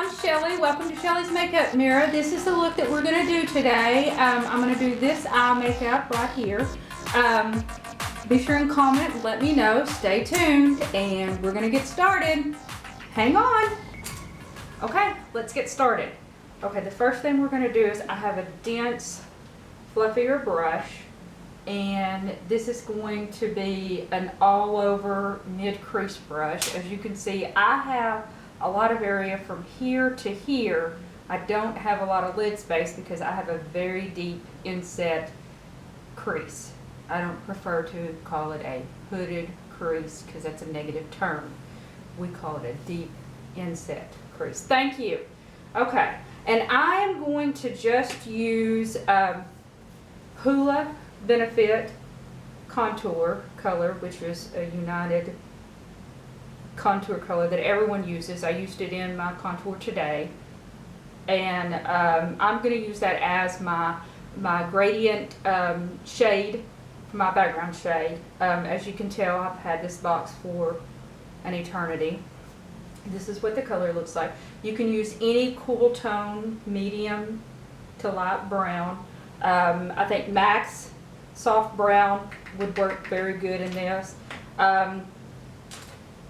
I'm Shelly. Welcome to Shelly's Makeup Mirror. This is the look that we're going to do today. I'm going to do this eye makeup right here. Be sure and comment, let me know. Stay tuned, and we're going to get started. Hang on. Okay, let's get started. Okay, the first thing we're going to do is I have a dense, fluffier brush, and this is going to be an all-over mid-crease brush. As you can see, I have a lot of area from here to here. I don't have a lot of lid space because I have a very deep inset crease. I don't prefer to call it a hooded crease because that's a negative term. We call it a deep inset crease. Thank you. Okay, and I am going to just use Hoola Benefit contour color, which is a United contour color that everyone uses. I used it in my contour today, and I'm going to use that as my gradient shade, my background shade. As you can tell, I've had this box for an eternity. This is what the color looks like. You can use any cool tone, medium to light brown. I think Max Soft Brown would work very good in this.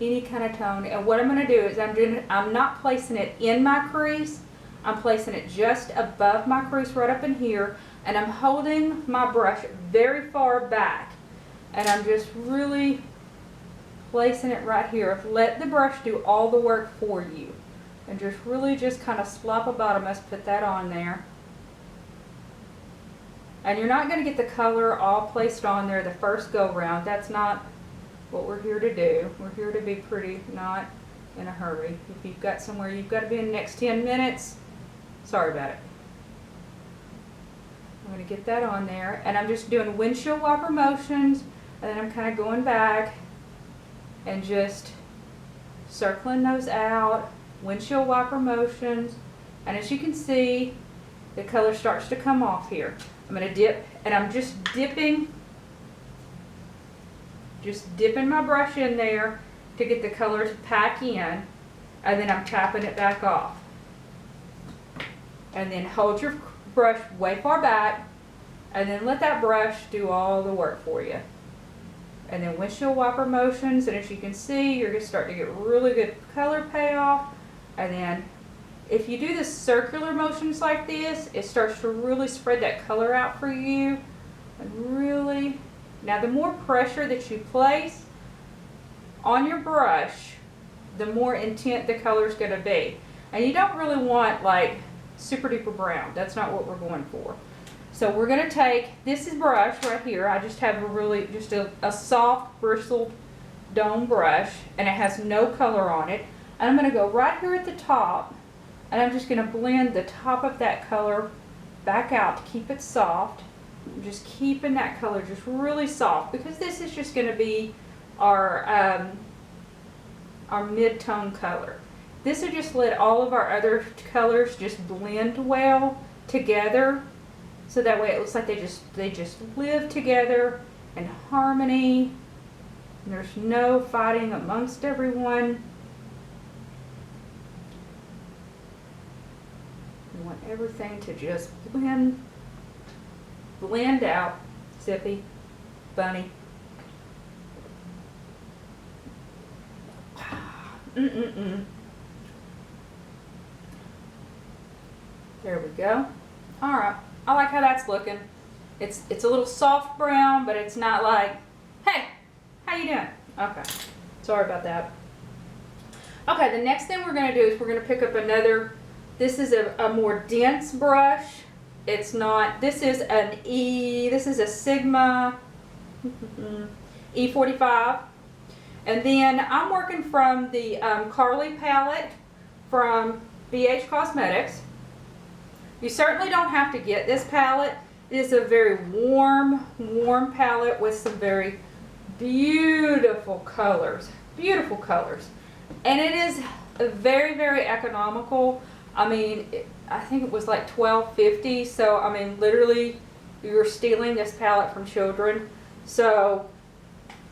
Any kind of tone. And what I'm going to do is I'm not placing it in my crease. I'm placing it just above my crease right up in here, and I'm holding my brush very far back, and I'm just really placing it right here. Let the brush do all the work for you, and just really just kind of slop a bottom. Put that on there. And you're not going to get the color all placed on there the first go round. That's not what we're here to do. We're here to be pretty, not in a hurry. If you've got somewhere you've got to be in the next 10 minutes, sorry about it. I'm going to get that on there, and I'm just doing windshield wiper motions, and then I'm kind of going back and just circling those out, windshield wiper motions, and as you can see, the color starts to come off here. I'm going to dip, and I'm just dipping my brush in there to get the color to pack in, and then I'm tapping it back off. And then hold your brush way far back, and then let that brush do all the work for you. And then windshield wiper motions, and as you can see, you're going to start to get really good color payoff. And then if you do the circular motions like this, it starts to really spread that color out for you. And really, now the more pressure that you place on your brush, the more intent the color is going to be. And you don't really want like super duper brown. That's not what we're going for. So we're going to take, this is brush right here. I just have a soft bristled dome brush, and it has no color on it. And I'm going to go right here at the top, and I'm just going to blend the top of that color back out to keep it soft. I'm just keeping that color just really soft, because this is just going to be our mid-tone color. This will just let all of our other colors just blend well together, so that way it looks like they just live together in harmony, and there's no fighting amongst everyone. You want everything to just blend out. Zippy, bunny. There we go. All right, I like how that's looking. It's a little soft brown, but it's not like, hey, how you doing? Okay, sorry about that. Okay, the next thing we're gonna do is we're gonna pick up another. This is a more dense brush. It's not, this is a Sigma E45. And then I'm working from the Carli palette from BH Cosmetics. You certainly don't have to get this palette. It is a very warm palette with some very beautiful colors. Beautiful colors. And it is very, very economical. I mean, I think it was like $12.50. So, I mean, literally, you're stealing this palette from children. So,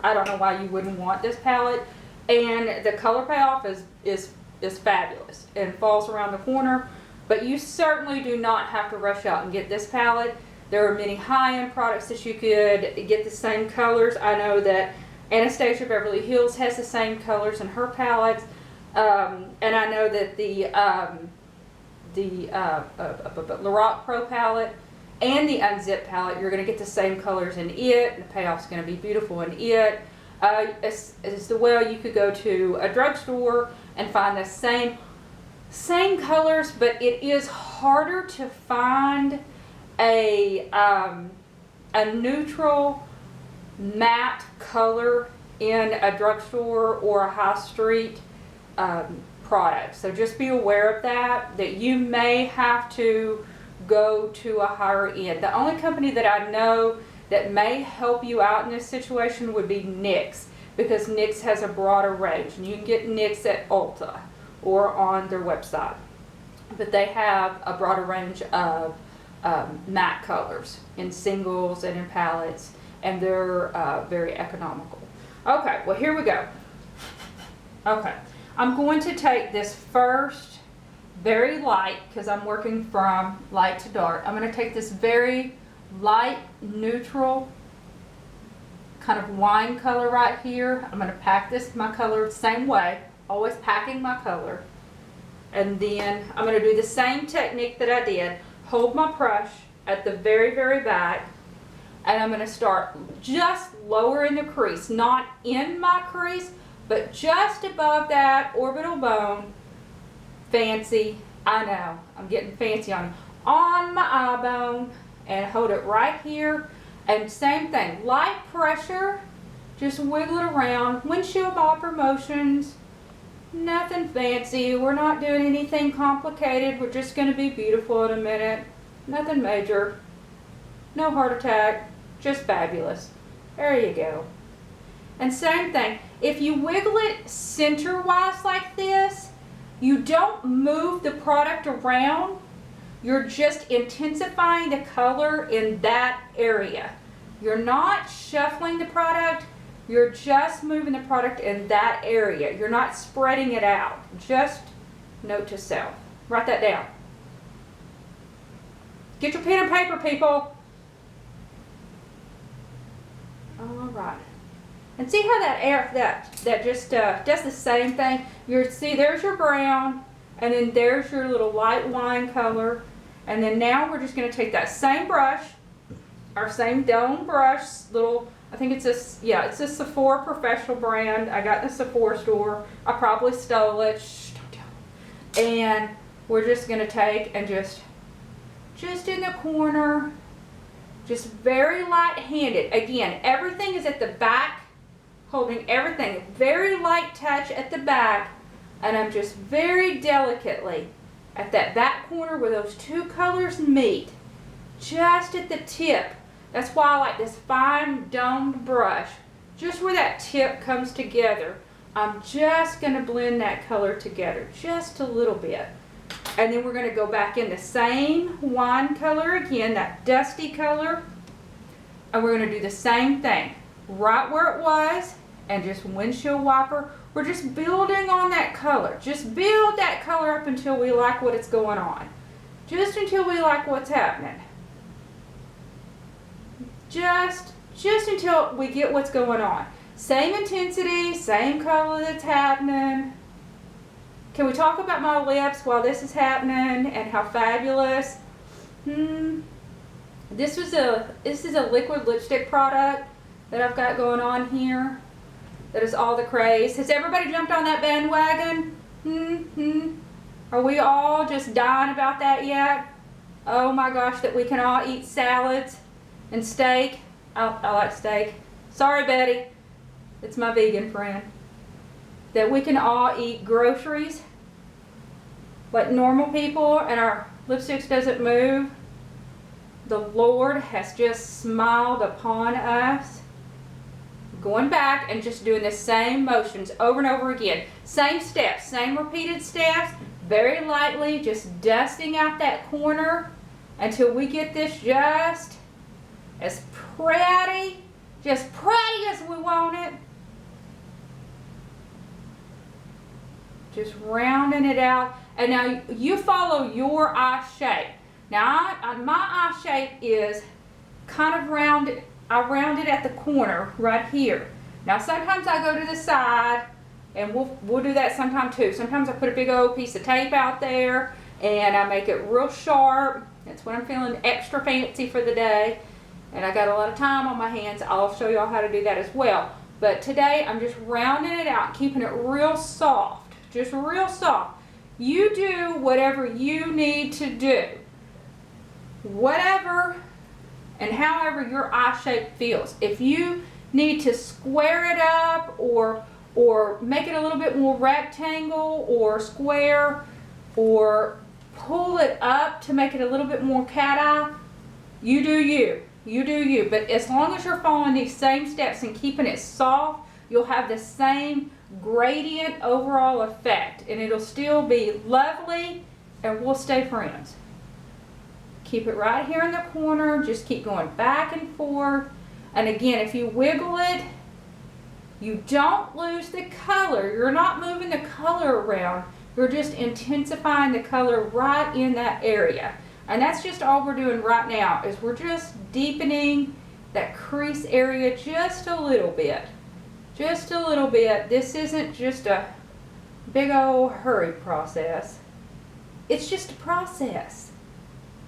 I don't know why you wouldn't want this palette. And the color payoff is is fabulous and falls around the corner. But you certainly do not have to rush out and get this palette. There are many high-end products that you could get the same colors. I know that Anastasia Beverly Hills has the same colors in her palettes. And I know that the Lorac Pro palette and the Unzip palette, you're going to get the same colors in it. The payoff's going to be beautiful in it. As well, you could go to a drugstore and find the same colors, but it is harder to find a neutral matte color in a drugstore or a high street product. So just be aware of that you may have to go to a higher end. The only company that I know that may help you out in this situation would be NYX, because NYX has a broader range, and you can get NYX at Ulta or on their website. But they have a broader range of matte colors in singles and in palettes, and they're very economical. Okay, well here we go. Okay, I'm going to take this first very light, because I'm working from light to dark. I'm going to take this very light neutral kind of wine color right here. I'm going to pack this my color the same way, always packing my color. And then I'm going to do the same technique that I did. Hold my brush at the very, very back, and I'm going to start just lower in the crease, not in my crease, but just above that orbital bone. Fancy, I know, I'm getting fancy on my eye bone, and hold it right here. And same thing, light pressure, just wiggle it around, windshield wiper motions, nothing fancy. We're not doing anything complicated. We're just going to be beautiful in a minute. Nothing major, no heart attack, just fabulous. There you go. And same thing, if you wiggle it center-wise like this, you don't move the product around. You're just intensifying the color in that area. You're not shuffling the product. You're just moving the product in that area. You're not spreading it out. Just note to self. Write that down. Get your pen and paper, people. All right. And see how that just does the same thing. See, there's your brown, and then there's your little light wine color. And then now we're just going to take that same brush, our same dome brush, I think it's it's a Sephora professional brand. I got in the Sephora store. I probably stole it. Shh, don't tell me. And we're just going to take and just in the corner, just very light-handed. Again, everything is at the back, holding everything, very light touch at the back, and I'm just very delicately at that back corner where those two colors meet, just at the tip. That's why I like this fine domed brush, just where that tip comes together. I'm just going to blend that color together just a little bit. And then we're going to go back in the same wine color again, that dusty color, and we're going to do the same thing right where it was, and just windshield wiper. We're just building on that color. Just build that color up until we like what it's going on. Just until we like what's happening. Just until we get what's going on. Same intensity, same color that's happening. Can we talk about my lips while this is happening and how fabulous? This is a liquid lipstick product that I've got going on here. That is all the craze. Has everybody jumped on that bandwagon? Are we all just dying about that yet? Oh my gosh, that we can all eat salads and steak. I like steak. Sorry, Betty. It's my vegan friend. That we can all eat groceries like normal people and our lipsticks doesn't move. The Lord has just smiled upon us. Going back and just doing the same motions over and over again. Same steps, same repeated steps, very lightly, just dusting out that corner until we get this just as pretty as we want it. Just rounding it out. And now you follow your eye shape. Now my eye shape is kind of rounded. I round it at the corner right here. Now sometimes I go to the side, and we'll do that sometime too. Sometimes I put a big old piece of tape out there and I make it real sharp. That's when I'm feeling extra fancy for the day. And I got a lot of time on my hands. I'll show y'all how to do that as well. But today I'm just rounding it out, keeping it real soft, just real soft. You do whatever you need to do. Whatever and however your eye shape feels. If you need to square it up or make it a little bit more rectangle or square or pull it up to make it a little bit more cat eye, you do you. You do you. But as long as you're following these same steps and keeping it soft, you'll have the same gradient overall effect, and it'll still be lovely, and we'll stay friends. Keep it right here in the corner. Just keep going back and forth. And again, if you wiggle it, you don't lose the color. You're not moving the color around. You're just intensifying the color right in that area. And that's just all we're doing right now, is we're just deepening that crease area just a little bit. Just a little bit. This isn't just a big old hurry process. It's just a process.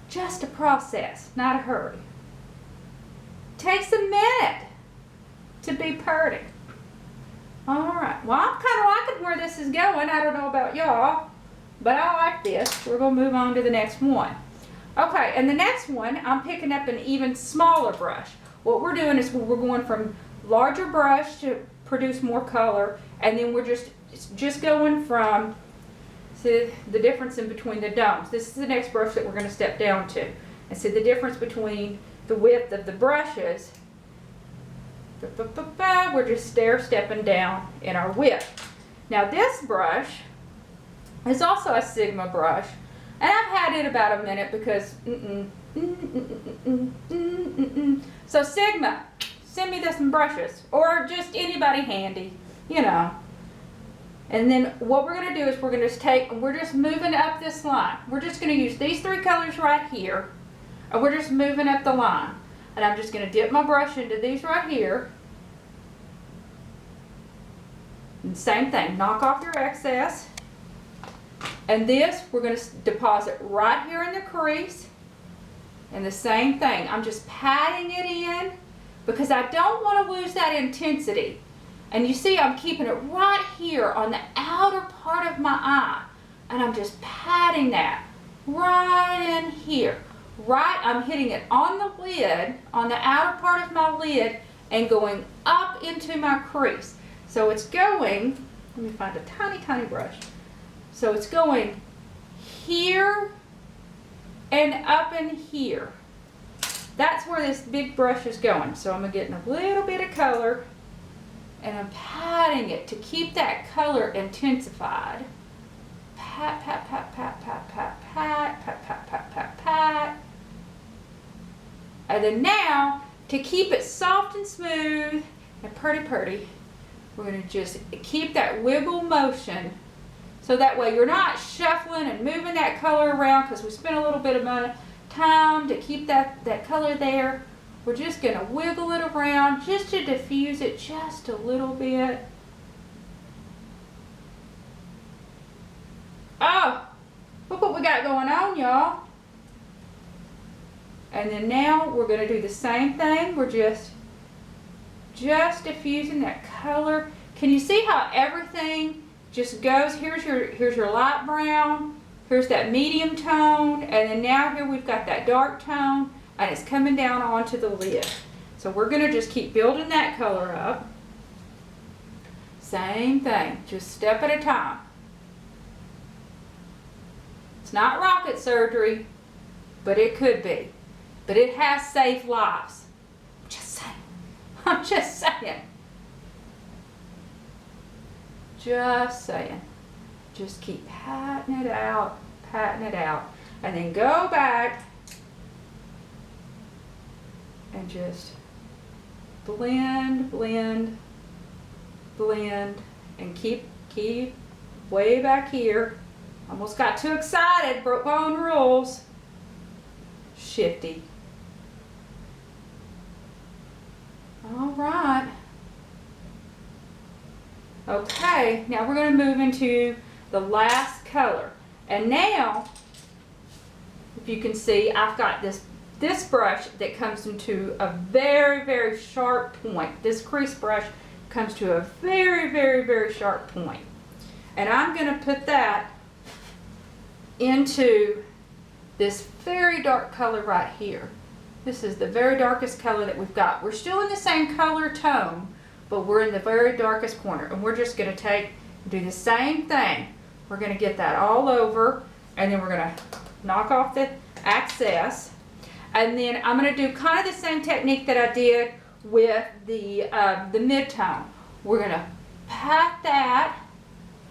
Just a process, not a hurry. Takes a minute to be pretty. Alright, well, I'm kind of liking where this is going. I don't know about y'all, but I like this. We're going to move on to the next one. Okay, and the next one, I'm picking up an even smaller brush. What we're doing is we're going from larger brush to produce more color, and then we're just going from, see the difference in between the domes. This is the next brush that we're going to step down to. And see the difference between the width of the brushes. We're just stair-stepping down in our width. Now this brush is also a Sigma brush, and I've had it about a minute because So Sigma, send me some brushes, or just anybody handy, you know. And then what we're going to do is we're going to we're just moving up this line. We're just going to use these three colors right here, and we're just moving up the line. And I'm just going to dip my brush into these right here. And same thing, knock off your excess. And this, we're going to deposit right here in the crease. And the same thing, I'm just patting it in because I don't want to lose that intensity. And you see I'm keeping it right here on the outer part of my eye. And I'm just patting that right in here. Right, I'm hitting it on the lid, on the outer part of my lid, and going up into my crease. So it's going, let me find a tiny, tiny brush. So it's going here and up in here. That's where this big brush is going. So I'm getting a little bit of color, and I'm patting it to keep that color intensified. Pat, pat, pat, pat, pat, pat, pat, pat, pat, pat, pat, pat. And then now, to keep it soft and smooth and pretty, we're going to just keep that wiggle motion. So that way you're not shuffling and moving that color around, because we spent a little bit of time to keep that color there. We're just going to wiggle it around just to diffuse it just a little bit. Oh, look what we got going on, y'all. And then now we're going to do the same thing. We're just diffusing that color. Can you see how everything just goes? Here's your light brown. Here's that medium tone. And then now here we've got that dark tone. And it's coming down onto the lid. So we're going to just keep building that color up. Same thing. Just step at a time. It's not rocket surgery, but it could be. But it has saved lives. Just saying. I'm just saying. Just saying. Just keep patting it out, and then go back and just blend, blend, blend, and keep way back here. Almost got too excited, broke my own rules. Shifty. All right. Okay, now we're going to move into the last color. And now, if you can see, I've got this brush that comes into a very, very sharp point. This crease brush comes to a very, very, very sharp point. And I'm going to put that into this very dark color right here. This is the very darkest color that we've got. We're still in the same color tone, but we're in the very darkest corner. And we're just going to do the same thing. We're going to get that all over, and then we're going to knock off the excess. And then I'm going to do kind of the same technique that I did with the mid-tone. We're going to pat that.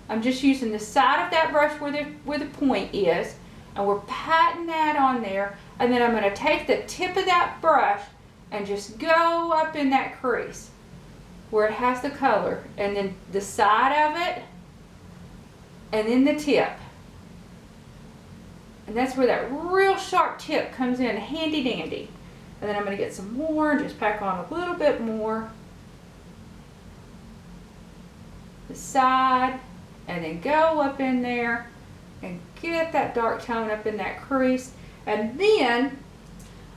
I'm just using the side of that brush where the point is, and we're patting that on there. And then I'm going to take the tip of that brush and just go up in that crease where it has the color, and then the side of it, and then the tip. And that's where that real sharp tip comes in handy dandy. And then I'm going to get some more and just pack on a little bit more. The side, and then go up in there and get that dark tone up in that crease. And then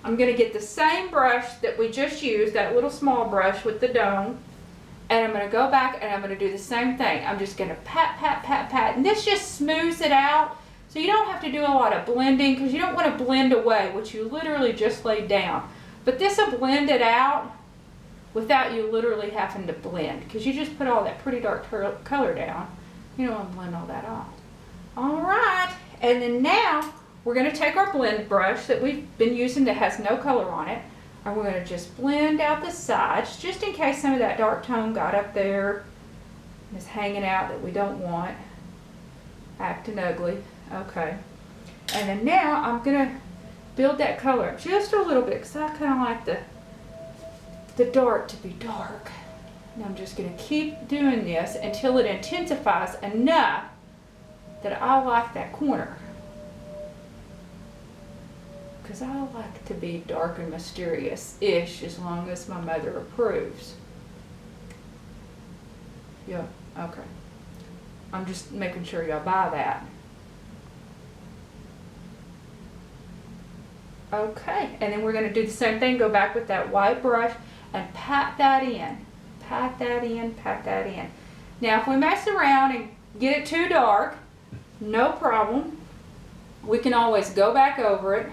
I'm going to get the same brush that we just used, that little small brush with the dome, and I'm going to go back and I'm going to do the same thing. I'm just going to pat, pat, pat, pat, and this just smooths it out. So you don't have to do a lot of blending, because you don't want to blend away what you literally just laid down. But this will blend it out without you literally having to blend, because you just put all that pretty dark color down. You don't want to blend all that off. All right, and then now we're going to take our blend brush that we've been using that has no color on it, and we're going to just blend out the sides, just in case some of that dark tone got up there and is hanging out that we don't want, acting ugly. Okay, and then now I'm going to build that color up just a little bit, because I kind of like the dark to be dark. And I'm just going to keep doing this until it intensifies enough that I like that corner. Because I like to be dark and mysterious-ish as long as my mother approves. Yeah, okay. I'm just making sure y'all buy that. Okay, and then we're going to do the same thing. Go back with that white brush and pat that in. Pat that in, pat that in. Now, if we mess around and get it too dark, no problem. We can always go back over it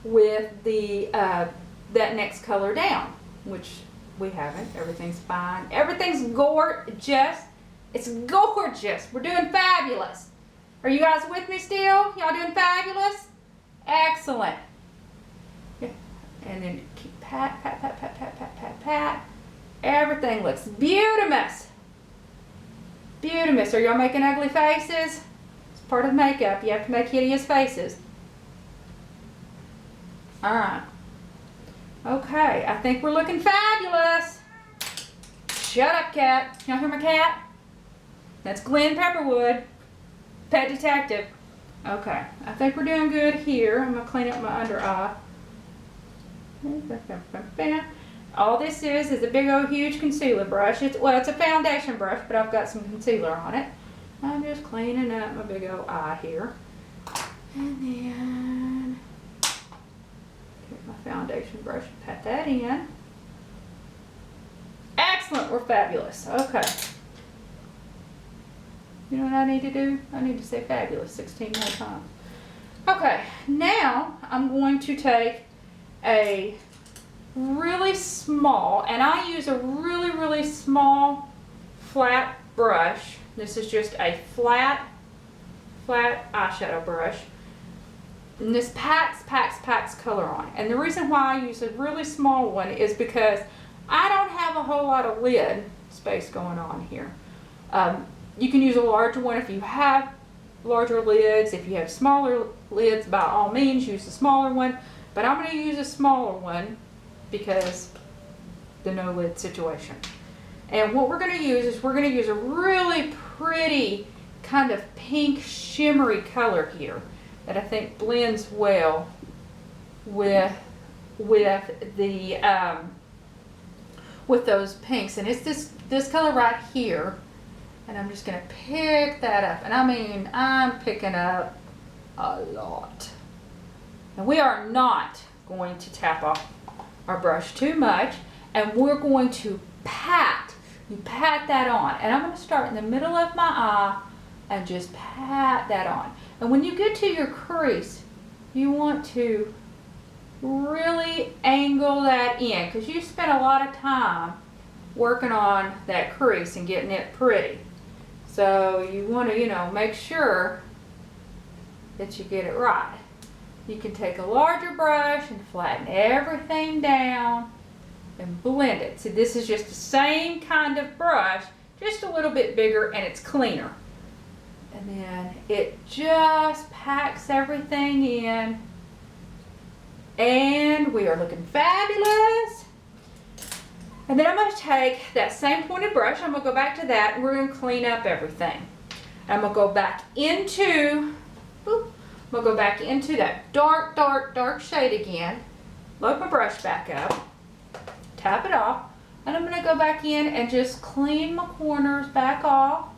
with the that next color down, which we haven't. Everything's fine. Everything's gorgeous. It's gorgeous. We're doing fabulous. Are you guys with me still? Y'all doing fabulous? Excellent. Yeah. And then keep pat, pat, pat, pat, pat, pat, pat, pat. Everything looks beautimous. Beautimous. Are y'all making ugly faces? It's part of makeup. You have to make hideous faces. Alright. Okay, I think we're looking fabulous. Shut up, cat. Y'all hear my cat? That's Glenn Pepperwood, pet detective. Okay, I think we're doing good here. I'm going to clean up my under eye. All this is a big old huge concealer brush. It's a foundation brush, but I've got some concealer on it. I'm just cleaning up my big old eye here. And then get my foundation brush and pat that in. Excellent, we're fabulous. Okay. You know what I need to do? I need to say fabulous 16 more times. Okay, now I'm going to take a really small, and I use a really, really small flat brush. This is just a flat eyeshadow brush. And this packs color on. And the reason why I use a really small one is because I don't have a whole lot of lid space going on here. You can use a larger one if you have larger lids. If you have smaller lids, by all means use a smaller one. But I'm going to use a smaller one because the no lid situation. And what we're going to use is we're going to use a really pretty kind of pink shimmery color here that I think blends well with the with those pinks. And it's this color right here. And I'm just going to pick that up. And I mean, I'm picking up a lot. And we are not going to tap off our brush too much. And we're going to pat. You pat that on. And I'm going to start in the middle of my eye and just pat that on. And when you get to your crease, you want to really angle that in, because you spent a lot of time working on that crease and getting it pretty. So you want to, you know, make sure that you get it right. You can take a larger brush and flatten everything down and blend it. So this is just the same kind of brush, just a little bit bigger, and it's cleaner. And then it just packs everything in. And we are looking fabulous. And then I'm going to take that same pointed brush, I'm going to go back to that, and we're going to clean up everything. I'm going to go back into, that dark shade again. Load my brush back up, tap it off, and I'm going to go back in and just clean my corners back off.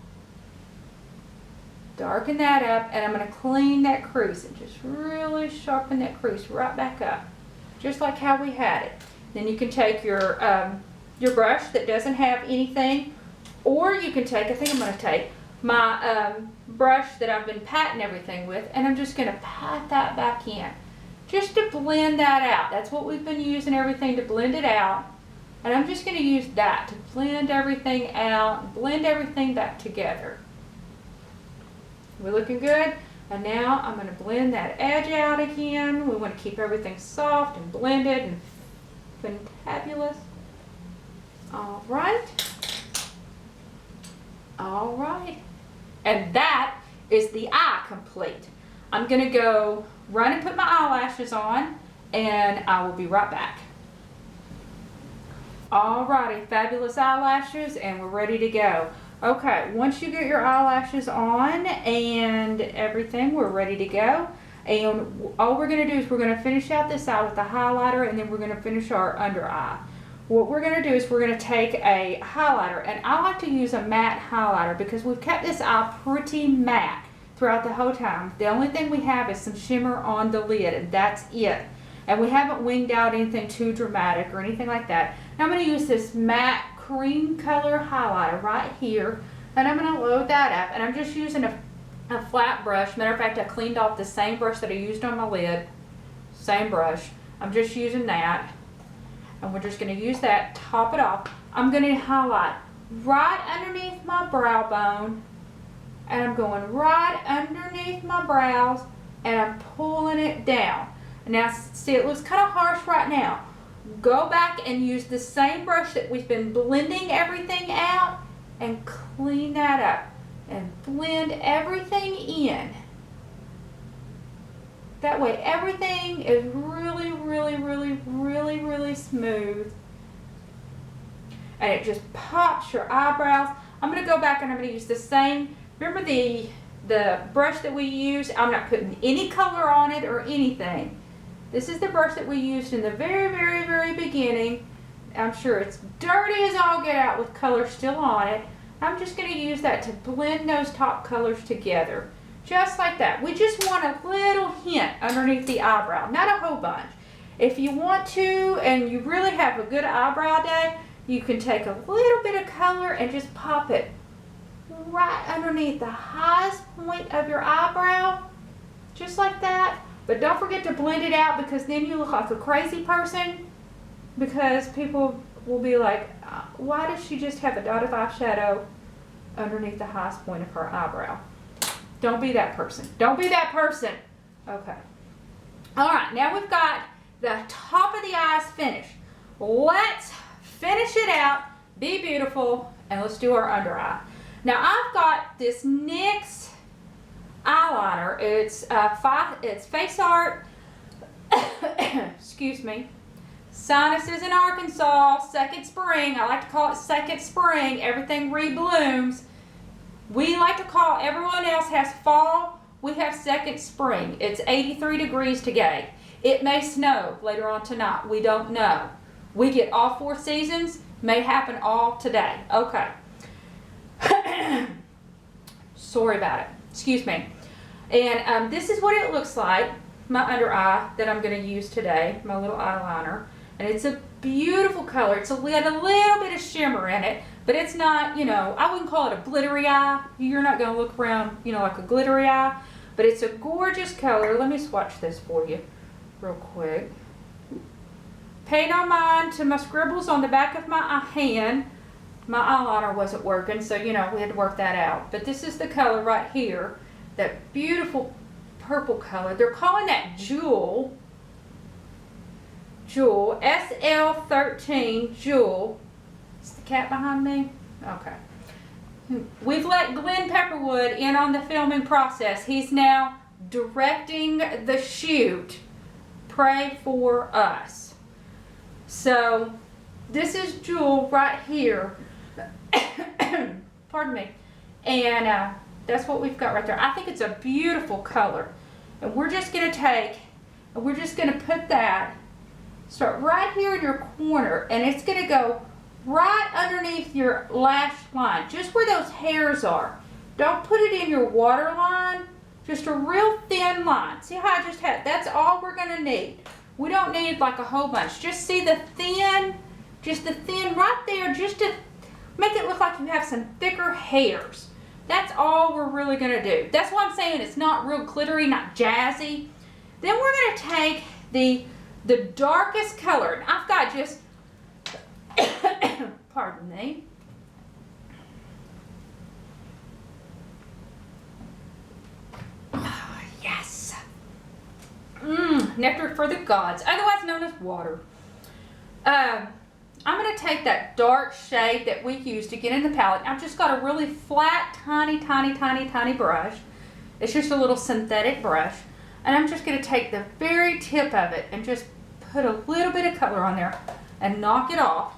Darken that up, and I'm going to clean that crease and just really sharpen that crease right back up, just like how we had it. Then you can take your brush that doesn't have anything, or you can take, I think I'm going to take my brush that I've been patting everything with, and I'm just going to pat that back in, just to blend that out. That's what we've been using everything to blend it out, and I'm just going to use that to blend everything out and blend everything back together. We're looking good. And now I'm going to blend that edge out again. We want to keep everything soft and blended and fantabulous. All right. All right. And that is the eye complete. I'm going to go run and put my eyelashes on, and I will be right back. All righty, fabulous eyelashes, and we're ready to go. Okay, once you get your eyelashes on and everything, we're ready to go. And all we're going to do is we're going to finish out this eye with the highlighter, and then we're going to finish our under eye. What we're going to do is we're going to take a highlighter, and I like to use a matte highlighter because we've kept this eye pretty matte throughout the whole time. The only thing we have is some shimmer on the lid, and that's it. And we haven't winged out anything too dramatic or anything like that. Now I'm going to use this matte cream color highlighter right here, and I'm going to load that up, and I'm just using a flat brush. Matter of fact, I cleaned off the same brush that I used on my lid. Same brush. I'm just using that, and we're just going to use that, top it off. I'm going to highlight right underneath my brow bone, and I'm going right underneath my brows, and I'm pulling it down. Now see, it looks kind of harsh right now. Go back and use the same brush that we've been blending everything out, and clean that up and blend everything in. That way everything is really, really, really, really, really smooth, and it just pops your eyebrows. I'm going to go back and I'm going to use the same, remember the brush that we used? I'm not putting any color on it or anything. This is the brush that we used in the very, very, very beginning. I'm sure it's dirty as all get out with color still on it. I'm just going to use that to blend those top colors together. Just like that. We just want a little hint underneath the eyebrow, not a whole bunch. If you want to, and you really have a good eyebrow day, you can take a little bit of color and just pop it right underneath the highest point of your eyebrow. Just like that. But don't forget to blend it out, because then you look like a crazy person, because people will be like, why does she just have a dot of eyeshadow underneath the highest point of her eyebrow? Don't be that person. Don't be that person. Okay. All right, now we've got the top of the eyes finished. Let's finish it out, be beautiful, and let's do our under eye. Now I've got this NYX eyeliner. It's Face Art, excuse me, Sinuses in Arkansas, second spring. I like to call it second spring. Everything reblooms. We like to call, everyone else has fall. We have second spring. It's 83 degrees today. It may snow later on tonight. We don't know. We get all 4 seasons. May happen all today. Okay. Sorry about it. Excuse me. And this is what it looks like. My under eye that I'm going to use today. My little eyeliner. And it's a beautiful color. It's got a little bit of shimmer in it. But it's not, you know, I wouldn't call it a glittery eye. You're not going to look around, you know, like a glittery eye. But it's a gorgeous color. Let me swatch this for you real quick. Pay no mind to my scribbles on the back of my hand. My eyeliner wasn't working, so, you know, we had to work that out. But this is the color right here. That beautiful purple color. They're calling that Jewel. Jewel. SL13 Jewel. Is the cat behind me? Okay. We've let Glenn Pepperwood in on the filming process. He's now directing the shoot. Pray for us. So, this is Jewel right here. Pardon me. And that's what we've got right there. I think it's a beautiful color. And we're just going to take, and we're just going to put that, start right here in your corner, and it's going to go right underneath your lash line, just where those hairs are. Don't put it in your waterline, just a real thin line. See how I just had, that's all we're going to need. We don't need like a whole bunch. Just see the thin, just the thin right there, just to make it look like you have some thicker hairs. That's all we're really going to do. That's why I'm saying it's not real glittery, not jazzy. Then we're going to take the darkest color. And I've got just, pardon me. Oh, yes. Nectar for the gods, otherwise known as water. I'm going to take that dark shade that we used to get in the palette. I've just got a really flat, tiny brush. It's just a little synthetic brush. And I'm just going to take the very tip of it and just put a little bit of color on there and knock it off.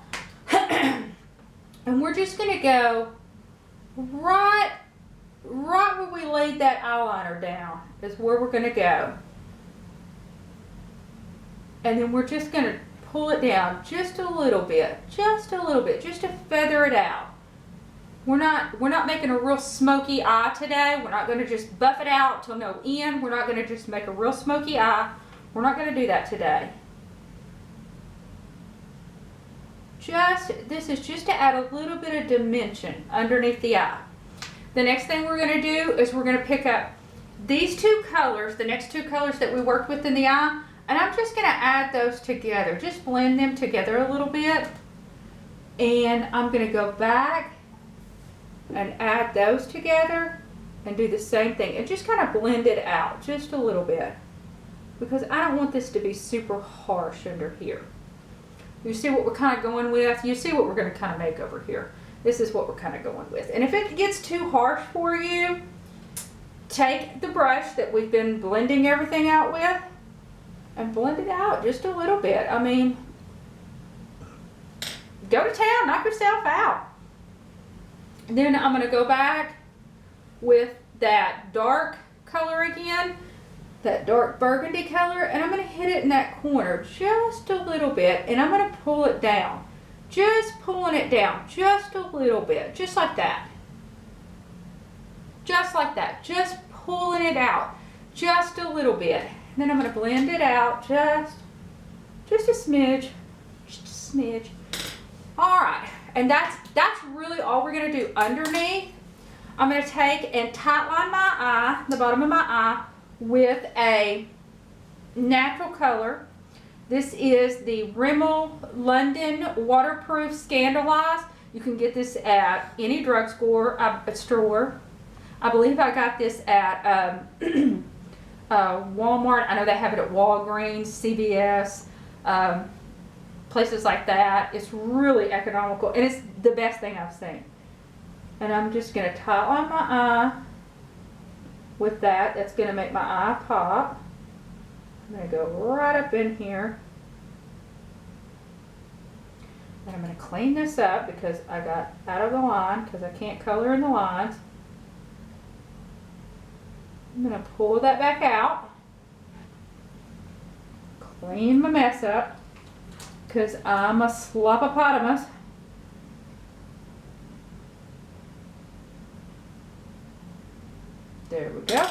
And we're just going to go right where we laid that eyeliner down is where we're going to go. And then we're just going to pull it down just a little bit, just to feather it out. We're not making a real smoky eye today. We're not going to just buff it out till no end. We're not going to just make a real smoky eye. We're not going to do that today. This is just to add a little bit of dimension underneath the eye. The next thing we're going to do is we're going to pick up these 2 colors, the next 2 colors that we worked with in the eye, and I'm just going to add those together. Just blend them together a little bit. And I'm going to go back and add those together and do the same thing. And just kind of blend it out just a little bit. Because I don't want this to be super harsh under here. You see what we're kind of going with? You see what we're going to kind of make over here. This is what we're kind of going with. And if it gets too harsh for you, take the brush that we've been blending everything out with and blend it out just a little bit. I mean, go to town, knock yourself out. And then I'm going to go back with that dark color again, that dark burgundy color, and I'm going to hit it in that corner just a little bit, and I'm going to pull it down. Just pulling it down just a little bit, just like that. Just like that, just pulling it out just a little bit. And then I'm going to blend it out just a smidge, just a smidge. All right, and that's really all we're going to do underneath. I'm going to take and tightline my eye, the bottom of my eye, with a natural color. This is the Rimmel London Waterproof Scandalized. You can get this at any drugstore, store. I believe I got this at Walmart. I know they have it at Walgreens, CVS, places like that. It's really economical, and it's the best thing I've seen. And I'm just going to tightline my eye with that. That's going to make my eye pop. I'm going to go right up in here. And I'm going to clean this up because I got out of the line because I can't color in the lines. I'm going to pull that back out. Clean my mess up because I'm a slopopotamus. There we go.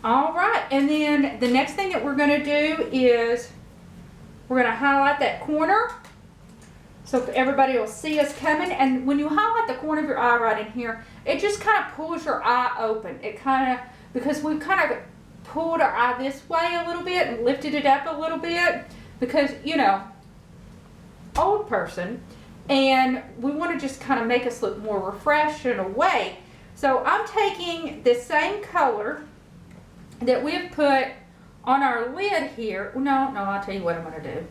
All right, and then the next thing that we're going to do is we're going to highlight that corner so everybody will see us coming. And when you highlight the corner of your eye right in here, it just kind of pulls your eye open. It kind of, because we've kind of pulled our eye this way a little bit and lifted it up a little bit because, you know, old person, and we want to just kind of make us look more refreshed and awake. So I'm taking the same color that we've put on our lid here. No, I'll tell you what I'm going to do.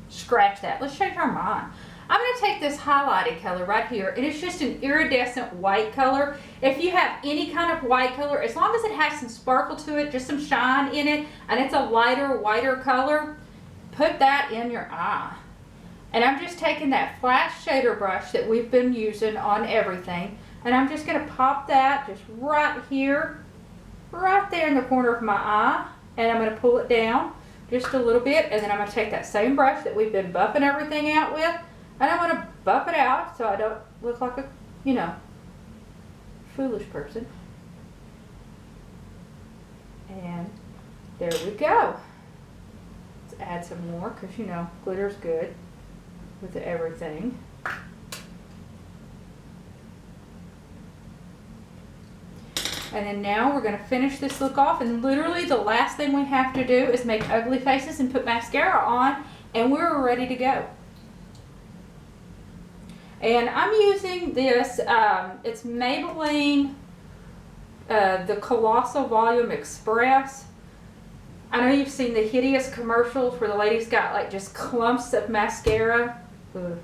Scratch that. Let's change our mind. I'm going to take this highlighted color right here, and it's just an iridescent white color. If you have any kind of white color, as long as it has some sparkle to it, just some shine in it, and it's a lighter, whiter color, put that in your eye. And I'm just taking that flash shader brush that we've been using on everything, and I'm just going to pop that just right here, right there in the corner of my eye, and I'm going to pull it down just a little bit, and then I'm going to take that same brush that we've been buffing everything out with, and I'm going to buff it out so I don't look like a, you know, foolish person. And there we go. Let's add some more because, you know, glitter's good with everything. And then now we're going to finish this look off, and literally the last thing we have to do is make ugly faces and put mascara on, and we're ready to go. And I'm using this, it's Maybelline, the Colossal Volume Express. I know you've seen the hideous commercials where the ladies got like just clumps of mascara. Ugh.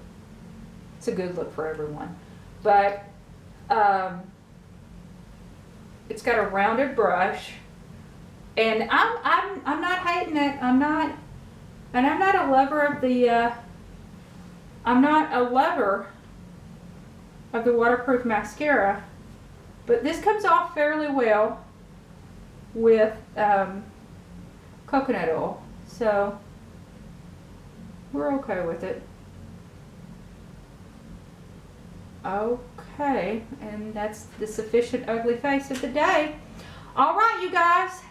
It's a good look for everyone. But it's got a rounded brush, and I'm not hating it. I'm not a lover of the waterproof mascara, but this comes off fairly well with coconut oil, so we're okay with it. Okay, and that's the sufficient ugly face of the day. All right, you guys,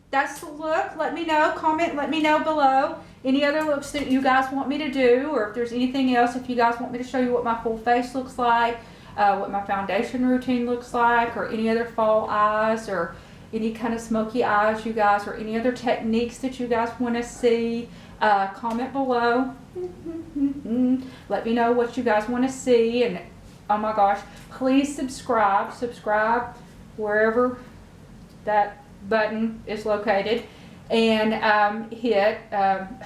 that's the look. Let me know, comment, let me know below any other looks that you guys want me to do, or if there's anything else, if you guys want me to show you what my full face looks like, what my foundation routine looks like, or any other fall eyes, or any kind of smoky eyes, you guys, or any other techniques that you guys want to see, comment below. Let me know what you guys want to see, and oh my gosh, please subscribe wherever that button is located, and hit,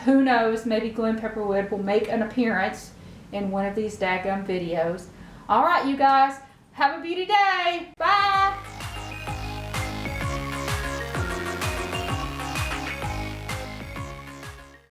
who knows, maybe Glen Pepperwood will make an appearance in one of these daggum videos. All right, you guys, have a beauty day. Bye.